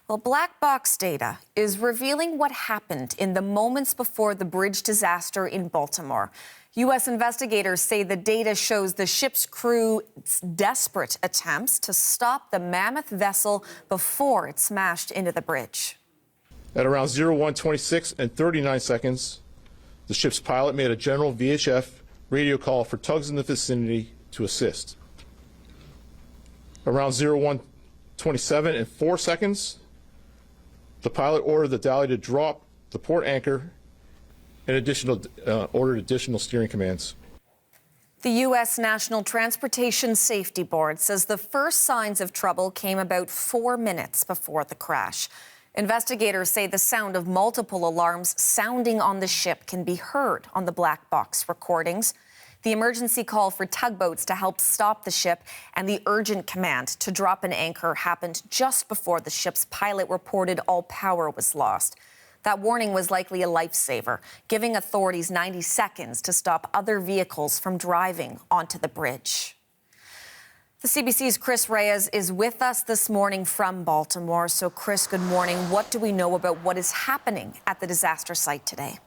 Well, black box data is revealing what happened in the moments before the bridge disaster in Baltimore. U.S. investigators say the data shows the ship's crew's desperate attempts to stop the mammoth vessel before it smashed into the bridge. At around 01:26 and 39 seconds, the ship's pilot made a general VHF radio call for tugs in the vicinity to assist. Around 01:27 and 4 seconds, the pilot ordered the Dally to drop the port anchor and ordered additional steering commands. The U.S. National Transportation Safety Board says the first signs of trouble came about 4 minutes before the crash. Investigators say the sound of multiple alarms sounding on the ship can be heard on the black box recordings. The emergency call for tugboats to help stop the ship and the urgent command to drop an anchor happened just before the ship's pilot reported all power was lost. That warning was likely a lifesaver, giving authorities 90 seconds to stop other vehicles from driving onto the bridge. The CBC's Chris Reyes is with us this morning from Baltimore. So, Chris, good morning. What do we know about what is happening at the disaster site today?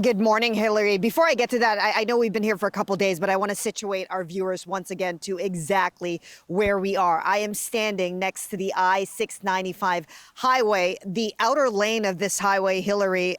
Good morning, Hillary. Before I get to that, I know we've been here for a couple of days, but I want to situate our viewers once again to exactly where we are. I am standing next to the I-695 highway. The outer lane of this highway, Hillary,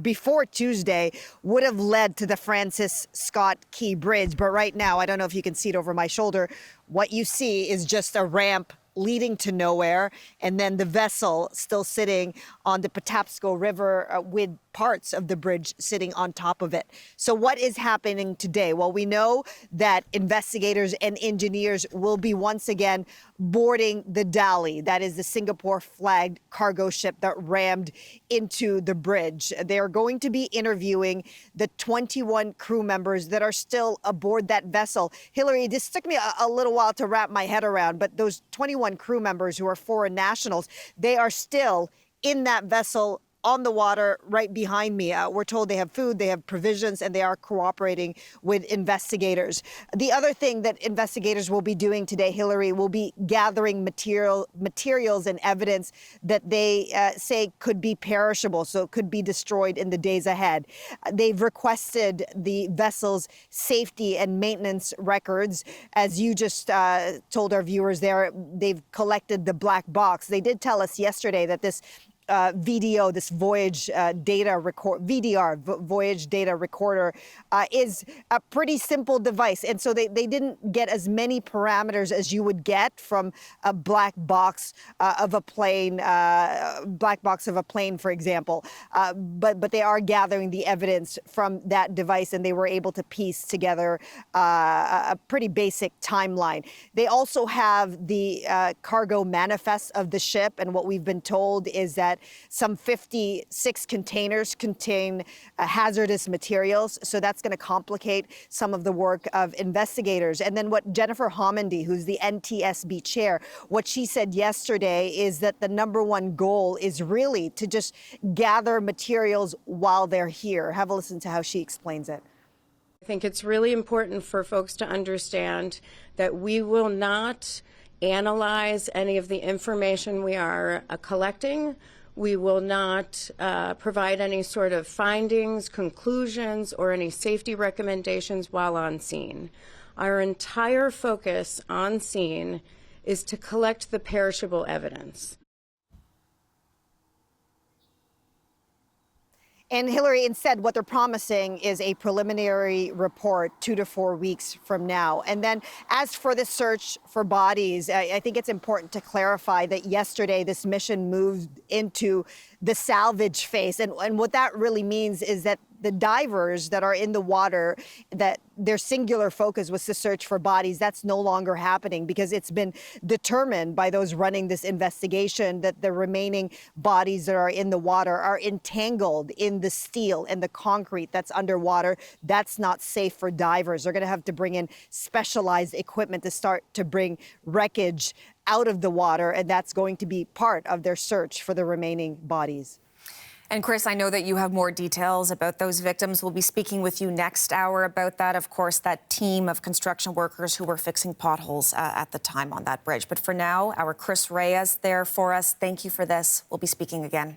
before Tuesday would have led to the Francis Scott Key Bridge. But right now, I don't know if you can see it over my shoulder, what you see is just a ramp leading to nowhere, and then the vessel still sitting on the Patapsco River with parts of the bridge sitting on top of it. So what is happening today? Well, we know that investigators and engineers will be once again boarding the Dally. That is the Singapore-flagged cargo ship that rammed into the bridge. They are going to be interviewing the 21 crew members that are still aboard that vessel. Hillary, this took me a little while to wrap my head around, but those 21 crew members who are foreign nationals, they are still in that vessel on the water right behind me. We're told they have food, they have provisions, and they are cooperating with investigators. The other thing that investigators will be doing today, Hillary, will be gathering materials and evidence that they say could be perishable, so it could be destroyed in the days ahead. They've requested the vessel's safety and maintenance records. As you just told our viewers there, they've collected the black box. They did tell us yesterday that this VDO, this voyage data record, VDR, voyage data recorder, is a pretty simple device. And so they didn't get as many parameters as you would get from a black box of a plane, for example. But they are gathering the evidence from that device, and they were able to piece together a pretty basic timeline. They also have the cargo manifest of the ship, and what we've been told is that some 56 containers contain hazardous materials, so that's going to complicate some of the work of investigators. And then what Jennifer Homendy, who's the NTSB chair, what she said yesterday is that the number one goal is really to just gather materials while they're here. Have a listen to how she explains it. I think it's really important for folks to understand that we will not analyze any of the information we are collecting. We will not provide any sort of findings, conclusions, or any safety recommendations while on scene. Our entire focus on scene is to collect the perishable evidence. And Hillary, instead, what they're promising is a preliminary report 2 to 4 weeks from now. And then as for the search for bodies, I think it's important to clarify that yesterday this mission moved into the salvage phase. And what that really means is that the divers that are in the water, that their singular focus was to search for bodies, that's no longer happening because it's been determined by those running this investigation that the remaining bodies that are in the water are entangled in the steel and the concrete that's underwater. That's not safe for divers. They're going to have to bring in specialized equipment to start to bring wreckage out of the water, and that's going to be part of their search for the remaining bodies. And Chris, I know that you have more details about those victims. We'll be speaking with you next hour about that. Of course, that team of construction workers who were fixing potholes at the time on that bridge. But for now, our Chris Reyes there for us. Thank you for this. We'll be speaking again.